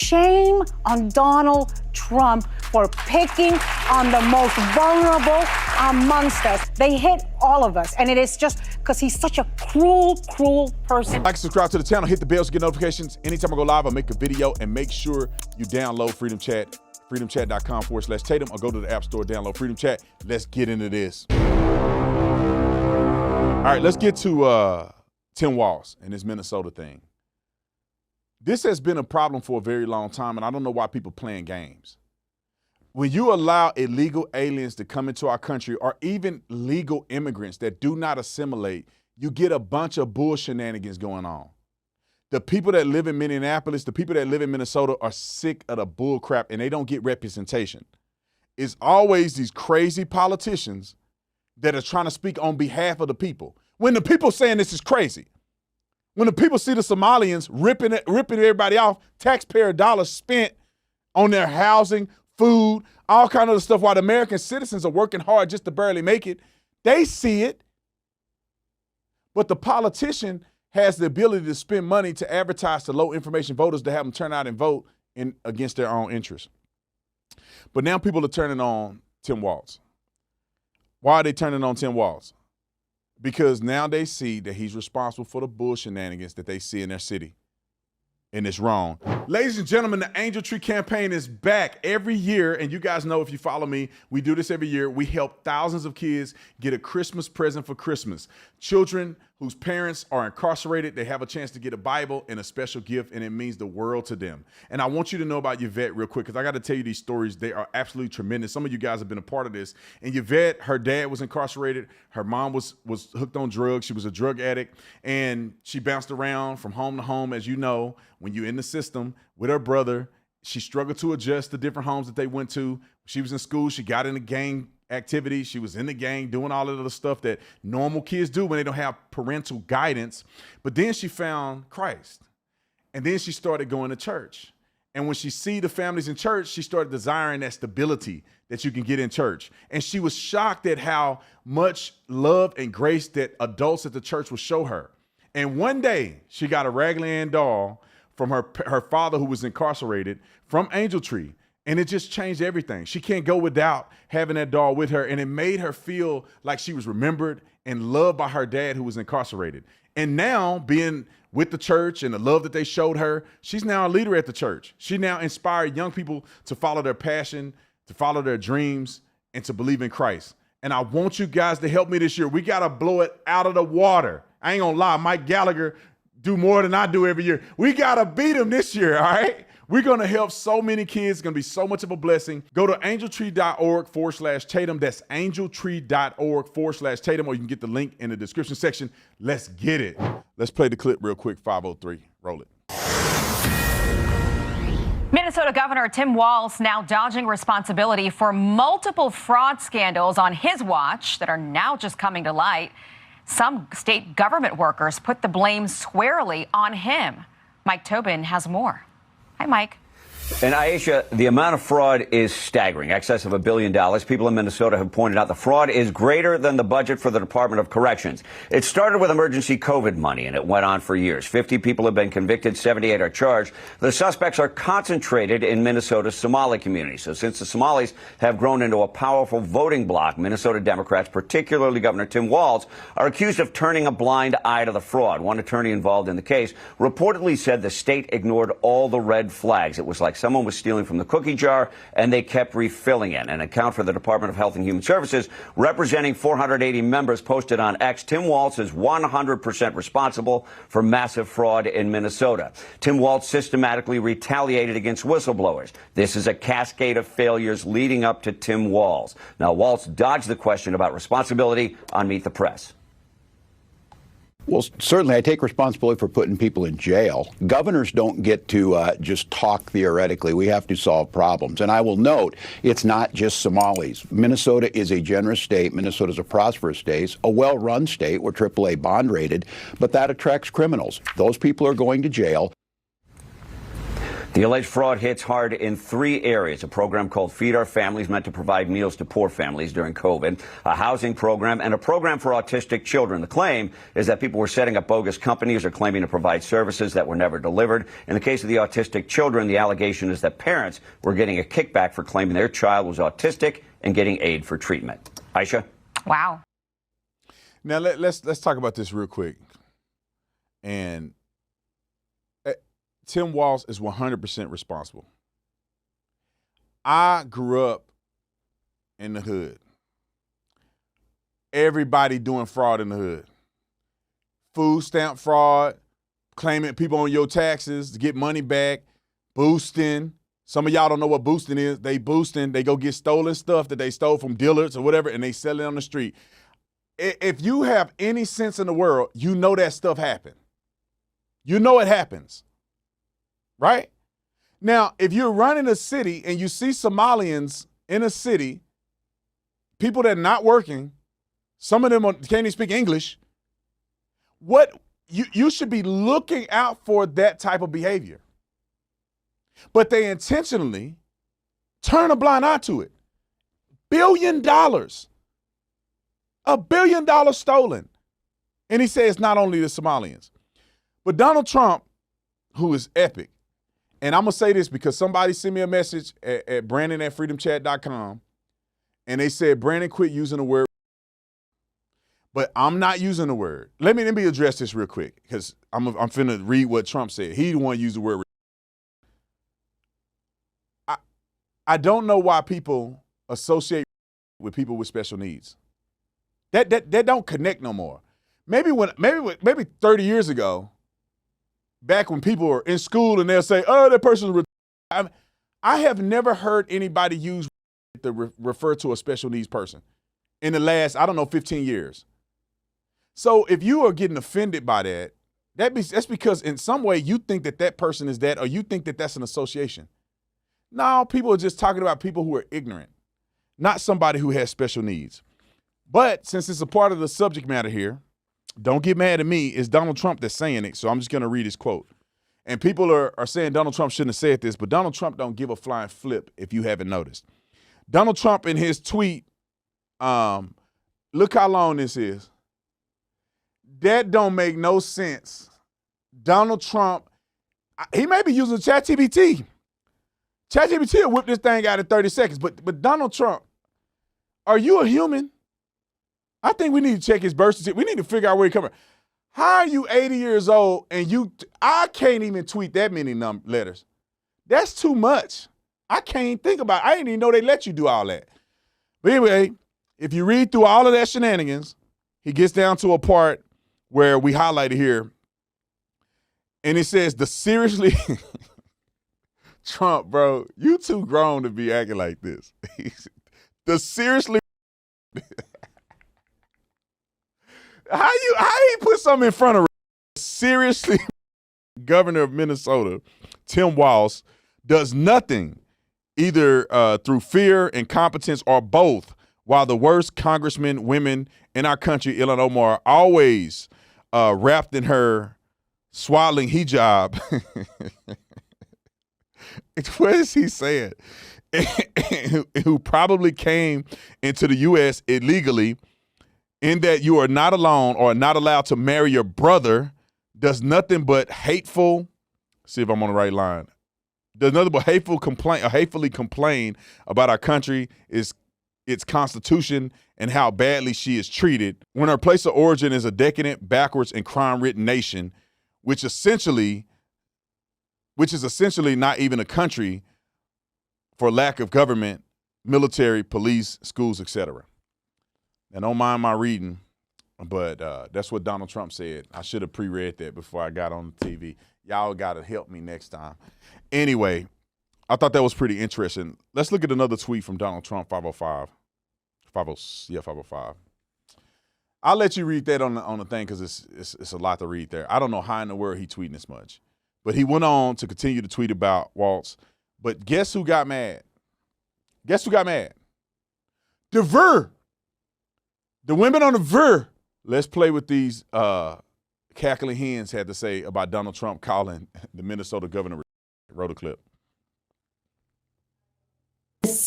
shame on Donald Trump for picking on the most vulnerable amongst us. They hit all of us, and it is just because he's such a cruel, cruel person. Like and subscribe to the channel, hit the bell to get notifications. Anytime I go live, I'll make a video, and make sure you download Freedom Chat, freedomchat.com/Tatum, or go to the App Store, download Freedom Chat. Let's get into this. All right, let's get to Tim Walz and this Minnesota thing. This has been a problem for a very long time, and I don't know why people playing games. When you allow illegal aliens to come into our country, or even legal immigrants that do not assimilate, you get a bunch of bull shenanigans going on. The people that live in Minneapolis, the people that live in Minnesota are sick of the bull crap, and they don't get representation. It's always these crazy politicians that are trying to speak on behalf of the people. When the people saying this is crazy, when the people see the Somalians ripping everybody off, taxpayer dollars spent on their housing, food, all kind of stuff, while the American citizens are working hard just to barely make it, they see it. But the politician has the ability to spend money to advertise to low information voters to have them turn out and vote against their own interests. But now people are turning on Tim Walz. Why are they turning on Tim Walz? Because now they see that he's responsible for the bull shenanigans that they see in their city. And it's wrong. Ladies and gentlemen, the Angel Tree campaign is back every year. And you guys know, if you follow me, we do this every year. We help thousands of kids get a Christmas present for Christmas. Children whose parents are incarcerated, they have a chance to get a Bible and a special gift, and it means the world to them. And I want you to know about Yvette real quick, because I got to tell you these stories. They are absolutely tremendous. Some of you guys have been a part of this. And Yvette, her dad was incarcerated. Her mom was hooked on drugs. She was a drug addict, and she bounced around from home to home. As you know, when you're in the system with her brother, she struggled to adjust to different homes that they went to. She was in school. She got into gang activity. She was in the gang doing all of the stuff that normal kids do when they don't have parental guidance. But then she found Christ. And then she started going to church. And when she see the families in church, she started desiring that stability that you can get in church. And she was shocked at how much love and grace that adults at the church would show her. And one day she got a Raggedy Ann doll from her father, who was incarcerated, from Angel Tree. And it just changed everything. She can't go without having that doll with her. And it made her feel like she was remembered and loved by her dad, who was incarcerated. And now, being with the church and the love that they showed her, she's now a leader at the church. She now inspired young people to follow their passion, to follow their dreams, and to believe in Christ. And I want you guys to help me this year. We got to blow it out of the water. I ain't gonna lie, Mike Gallagher do more than I do every year. We got to beat him this year, all right? We're going to help so many kids. It's going to be so much of a blessing. Go to angeltree.org/Tatum. That's angeltree.org/Tatum, or you can get the link in the description section. Let's get it. Let's play the clip real quick. 503. Roll it. Minnesota Governor Tim Walz now dodging responsibility for multiple fraud scandals on his watch that are now just coming to light. Some state government workers put the blame squarely on him. Mike Tobin has more. Hi, Mike. And Aisha, the amount of fraud is staggering, excess of $1 billion. People in Minnesota have pointed out the fraud is greater than the budget for the Department of Corrections. It started with emergency COVID money, and it went on for years. 50 people have been convicted, 78 are charged. The suspects are concentrated in Minnesota's Somali community. So since the Somalis have grown into a powerful voting bloc, Minnesota Democrats, particularly Governor Tim Walz, are accused of turning a blind eye to the fraud. One attorney involved in the case reportedly said the state ignored all the red flags. It was like someone was stealing from the cookie jar, and they kept refilling it. An account for the Department of Health and Human Services, representing 480 members, posted on X. Tim Walz is 100% responsible for massive fraud in Minnesota. Tim Walz systematically retaliated against whistleblowers. This is a cascade of failures leading up to Tim Walz. Now, Walz dodged the question about responsibility on Meet the Press. Well, certainly I take responsibility for putting people in jail. Governors don't get to just talk theoretically. We have to solve problems. And I will note, it's not just Somalis. Minnesota is a generous state. Minnesota is a prosperous state, a well-run state. We're AAA bond rated, but that attracts criminals. Those people are going to jail. The alleged fraud hits hard in 3 areas. A program called Feed Our Families meant to provide meals to poor families during COVID, a housing program, and a program for autistic children. The claim is that people were setting up bogus companies or claiming to provide services that were never delivered. In the case of the autistic children, the allegation is that parents were getting a kickback for claiming their child was autistic and getting aid for treatment. Aisha? Wow. Now let's talk about this real quick. And Tim Walz is 100% responsible. I grew up in the hood. Everybody doing fraud in the hood. Food stamp fraud, claiming people on your taxes to get money back, boosting. Some of y'all don't know what boosting is. They go get stolen stuff that they stole from dealers or whatever, and they sell it on the street. If you have any sense in the world, you know that stuff happened. You know it happens. Right? Now, if you're running a city and you see Somalians in a city, people that are not working, some of them can't even speak English, what you should be looking out for that type of behavior. But they intentionally turn a blind eye to it. $1 billion. $1 billion stolen. And he says not only the Somalians, but Donald Trump, who is epic. And I'm going to say this because somebody sent me a message at Brandon@freedomchat.com, and they said, Brandon, quit using the word. But I'm not using the word. Let me address this real quick because I'm finna read what Trump said. He the one used the word. I don't know why people associate with people with special needs. That don't connect no more. Maybe 30 years ago, back when people were in school and they'll say, oh, that person's I have never heard anybody use to refer to a special needs person in the last, 15 years. So if you are getting offended by that, that's because in some way you think that person is that, or you think that that's an association. No, people are just talking about people who are ignorant, not somebody who has special needs. But since it's a part of the subject matter here, don't get mad at me. It's Donald Trump that's saying it, so I'm just going to read his quote. And people are saying Donald Trump shouldn't have said this, but Donald Trump don't give a flying flip if you haven't noticed. Donald Trump in his tweet, look how long this is. That don't make no sense. Donald Trump, he may be using ChatGPT. ChatGPT will whip this thing out in 30 seconds, but Donald Trump, are you a human? I think we need to check his birth certificate. We need to figure out where he coming from. How are you 80 years old and I can't even tweet that many letters. That's too much. I can't think about it. I didn't even know they let you do all that. But anyway, if you read through all of that shenanigans, he gets down to a part where we highlighted here. And it says the seriously, Trump, bro, you too grown to be acting like this. The seriously, how he put something in front of seriously, governor of Minnesota, Tim Walz, does nothing either through fear, incompetence, or both, while the worst congressmen, women in our country, Ilhan Omar, always wrapped in her swaddling hijab. What is he saying? Who probably came into the U.S. illegally, in that you are not alone or not allowed to marry your brother, does nothing but see if I'm on the right line, does nothing but hatefully complain about our country, its constitution, and how badly she is treated, when her place of origin is a decadent, backwards, and crime-ridden nation, which is essentially not even a country for lack of government, military, police, schools, etc. And don't mind my reading, but that's what Donald Trump said. I should have pre-read that before I got on the TV. Y'all got to help me next time. Anyway, I thought that was pretty interesting. Let's look at another tweet from Donald Trump, 505. 505. I'll let you read that on the thing because it's a lot to read there. I don't know how in the world he tweeting this much. But he went on to continue to tweet about Walz. But guess who got mad? The Ver. The women on the Ver. Let's play what these cackling hens had to say about Donald Trump calling the Minnesota governor. Roll the clip.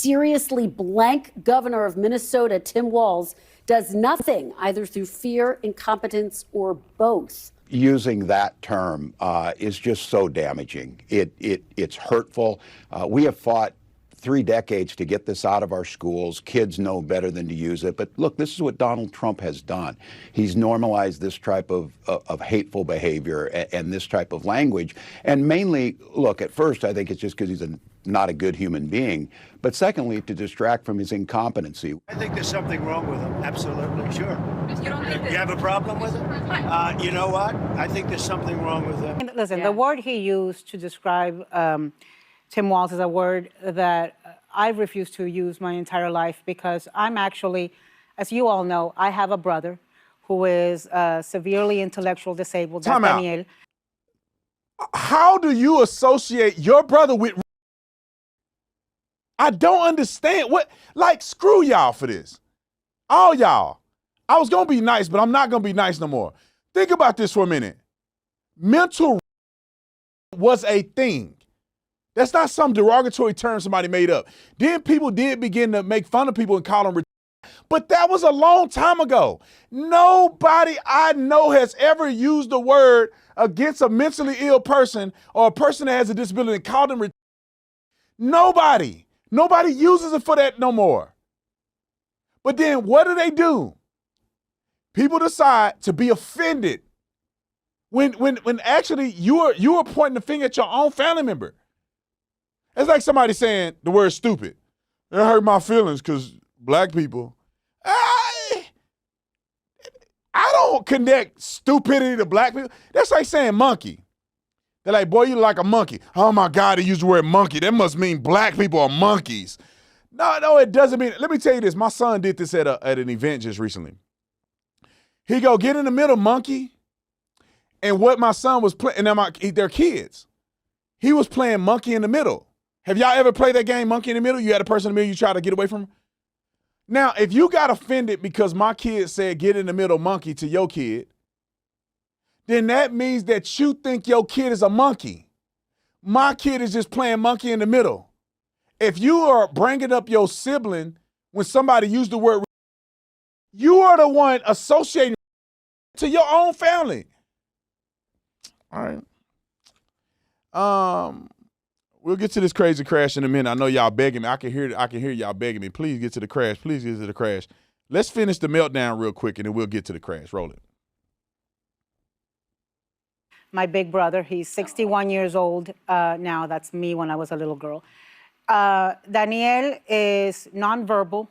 seriously blank governor of Minnesota, Tim Walz, does nothing, either through fear, incompetence, or both. Using that term is just so damaging. It's hurtful. We have fought 3 decades to get this out of our schools. Kids know better than to use it. But look, this is what Donald Trump has done. He's normalized this type of hateful behavior and this type of language. And mainly, look, at first, I think it's just because he's not a good human being. But secondly, to distract from his incompetency. I think there's something wrong with him. Absolutely, sure. You have a problem with it? You know what? I think there's something wrong with him. Listen, the word he used to describe Tim Walz is a word that I've refused to use my entire life because I'm actually, as you all know, I have a brother who is severely intellectual disabled. That's Daniel. How do you associate your brother with? I don't understand what. Like, screw y'all for this. All y'all. I was gonna be nice, but I'm not gonna be nice no more. Think about this for a minute. Mental was a thing. That's not some derogatory term somebody made up. Then people did begin to make fun of people and call them but that was a long time ago. Nobody I know has ever used the word against a mentally ill person or a person that has a disability and called them Nobody. Nobody uses it for that no more. But then what do? People decide to be offended when actually you are pointing the finger at your own family member. It's like somebody saying the word stupid. It hurt my feelings because black people. I don't connect stupidity to black people. That's like saying monkey. They're like, boy, you like a monkey. Oh my God, they use the word monkey. That must mean black people are monkeys. No, it doesn't mean. Let me tell you this. My son did this at an event just recently. He go, get in the middle, monkey. And what my son was playing, and they're kids. He was playing monkey in the middle. Have y'all ever played that game, monkey in the middle? You had a person in the middle, you try to get away from him? Now, if you got offended because my kid said get in the middle, monkey, to your kid, then that means that you think your kid is a monkey. My kid is just playing monkey in the middle. If you are bringing up your sibling when somebody used the word, you are the one associating to your own family. All right. We'll get to this crazy crash in a minute. I know y'all begging me. I can hear y'all begging me. Please get to the crash. Please get to the crash. Let's finish the meltdown real quick, and then we'll get to the crash. Roll it. My big brother, he's 61 years old now. That's me when I was a little girl. Daniel is nonverbal,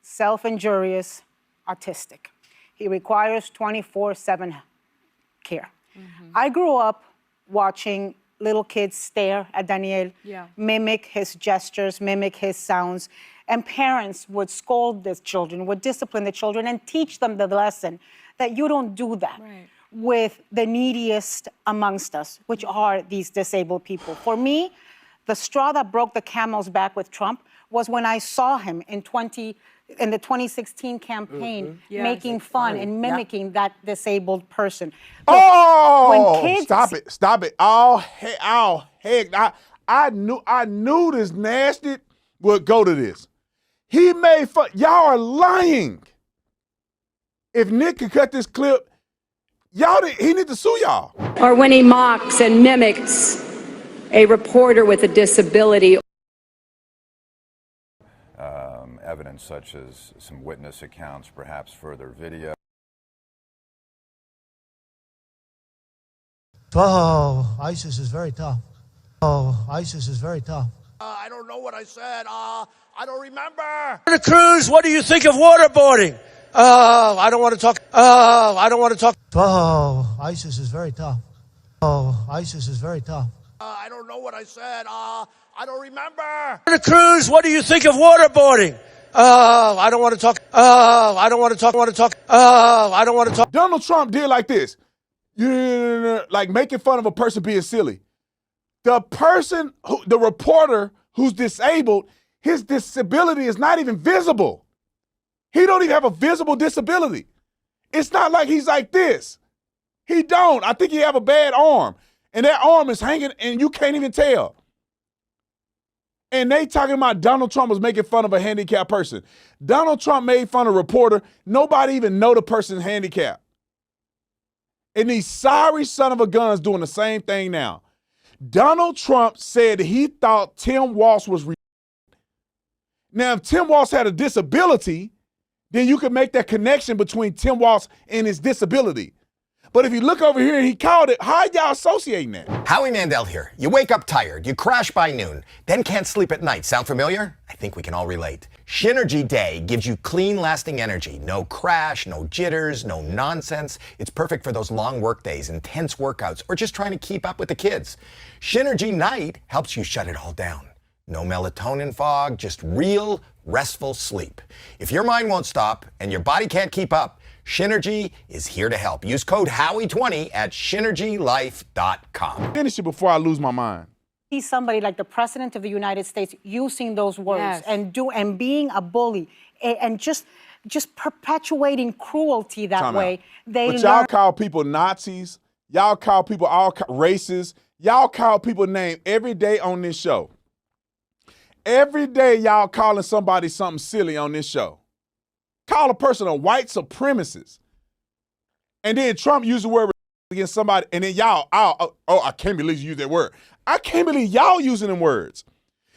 self-injurious, autistic. He requires 24/7 care. Mm-hmm. I grew up watching little kids stare at Daniel, mimic his gestures, mimic his sounds, and parents would scold the children, would discipline the children, and teach them the lesson that you don't do that with the neediest amongst us, which are these disabled people. For me, the straw that broke the camel's back with Trump was when I saw him in the 2016 campaign making fun and mimicking that disabled person. Look, when kids stop it. Heck, I knew this nasty would go to this. He made fun. Y'all are lying. If Nick could cut this clip, he need to sue y'all. Or when he mocks and mimics a reporter with a disability. Evidence such as some witness accounts, perhaps further video. Oh, ISIS is very tough. ISIS is very tough. I don't know what I said. I don't remember. Cruz, what do you think of waterboarding? I don't want to talk. I don't want to talk. Oh, ISIS is very tough. ISIS is very tough. I don't know what I said. I don't remember. Cruz, what do you think of waterboarding? I don't want to talk. I don't want to talk. I don't want to talk. Donald Trump did like this. Like making fun of a person being silly. The reporter who's disabled, his disability is not even visible. He don't even have a visible disability. It's not like he's like this. He don't. I think he have a bad arm. And that arm is hanging and you can't even tell. And they talking about Donald Trump was making fun of a handicapped person. Donald Trump made fun of a reporter. Nobody even know the person's handicapped. And these sorry son of a guns doing the same thing now. Donald Trump said he thought Tim Walz was Now, if Tim Walz had a disability, then you could make that connection between Tim Walz and his disability. But if you look over here and he called it, how are y'all associating that? Howie Mandel here. You wake up tired, you crash by noon, then can't sleep at night. Sound familiar? I think we can all relate. Shinergy Day gives you clean, lasting energy. No crash, no jitters, no nonsense. It's perfect for those long work days, intense workouts, or just trying to keep up with the kids. Shinergy Night helps you shut it all down. No melatonin fog, just real, restful sleep. If your mind won't stop and your body can't keep up, Shinergy is here to help. Use code Howie20 at ShinergyLife.com. Finish it before I lose my mind. See somebody like the President of the United States using those words and being a bully and just perpetuating cruelty that way. But y'all call people Nazis. Y'all call people all races. Y'all call people names every day on this show. Every day y'all calling somebody something silly on this show. Call a person a white supremacist. And then Trump used the word against somebody, and then y'all, I can't believe you used that word. I can't believe y'all using them words.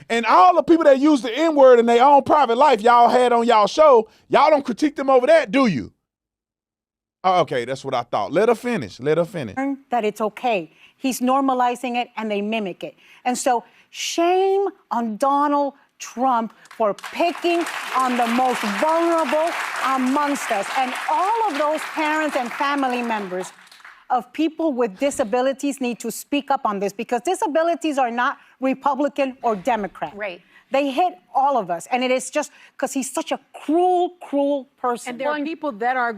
And all the people that use the N-word in their own private life y'all had on y'all show, y'all don't critique them over that, do you? Oh, okay, that's what I thought. Let her finish. Let her finish. That it's okay. He's normalizing it, and they mimic it. And so shame on Donald Trump for picking on the most vulnerable amongst us. And all of those parents and family members of people with disabilities need to speak up on this, because disabilities are not Republican or Democrat. Right. They hit all of us, and it is just because he's such a cruel, cruel person. And there are people that are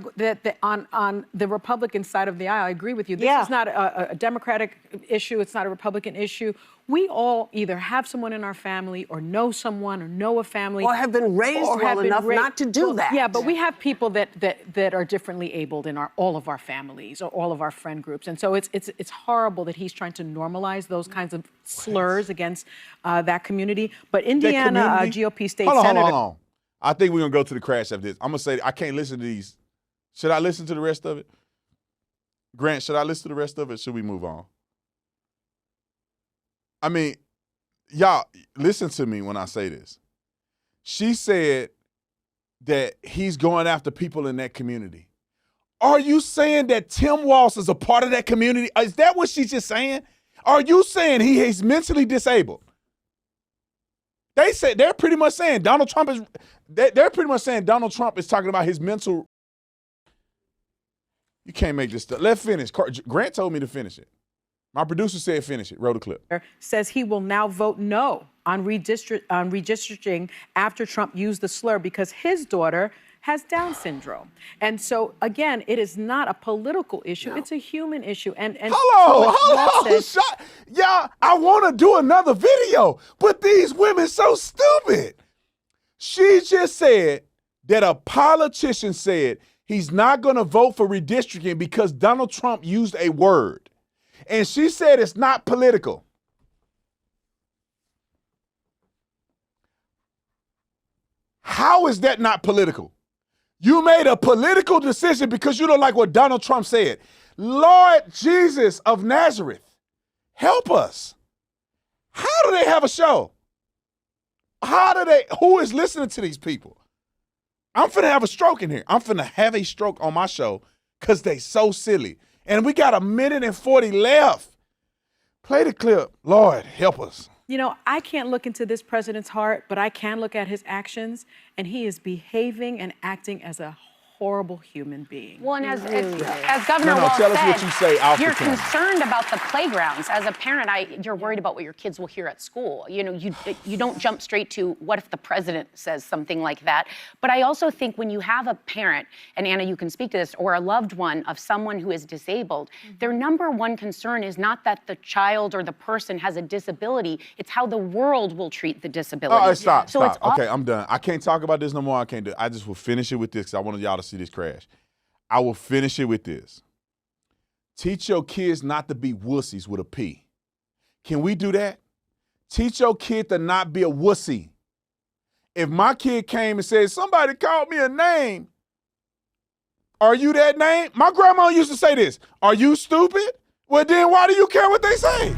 on the Republican side of the aisle. I agree with you. This is not a Democratic issue. It's not a Republican issue. We all either have someone in our family or know someone or know a family. Or have been raised well enough not to do that. Yeah, but we have people that are differently abled in all of our families or all of our friend groups. And so it's horrible that he's trying to normalize those kinds of slurs against that community. But Indiana GOP state senator. Hold on. I think we're going to go to the crash after this. I'm going to say, I can't listen to these. Should I listen to the rest of it? Grant, should I listen to the rest of it? Should we move on? I mean, y'all, listen to me when I say this. She said that he's going after people in that community. Are you saying that Tim Walz is a part of that community? Is that what she's just saying? Are you saying he is mentally disabled? They're pretty much saying Donald Trump is. They're pretty much saying Donald Trump is talking about his mental. You can't make this stuff. Let's finish. Grant told me to finish it. My producer said finish it. Roll the clip. Says he will now vote no on redistricting after Trump used the slur because his daughter has Down syndrome. And so, again, it is not a political issue. No. It's a human issue. And Hello. Yeah, I want to do another video, but these women so stupid. She just said that a politician said he's not going to vote for redistricting because Donald Trump used a word. And she said it's not political. How is that not political? You made a political decision because you don't like what Donald Trump said. Lord Jesus of Nazareth, help us. How do they have a show? Who is listening to these people? I'm finna have a stroke in here. I'm finna have a stroke on my show because they so silly. And we got 1:40 left. Play the clip. Lord, help us. You know, I can't look into this president's heart, but I can look at his actions, and he is behaving and acting as a horrible human being. Well, and as Governor Walz tell us what you say said, you're concerned about the playgrounds. As a parent, you're worried about what your kids will hear at school. You know, you don't jump straight to what if the president says something like that. But I also think when you have a parent, and Anna, you can speak to this, or a loved one of someone who is disabled, their number one concern is not that the child or the person has a disability, it's how the world will treat the disability. Oh, stop. Okay, I'm done. I can't talk about this no more. I can't do it. I just will finish it with this because I wanted y'all to see this crash. I will finish it with this. Teach your kids not to be wussies with a P. Can we do that? Teach your kid to not be a wussy. If my kid came and said, somebody called me a name, are you that name? My grandma used to say this, are you stupid? Well, then why do you care what they say?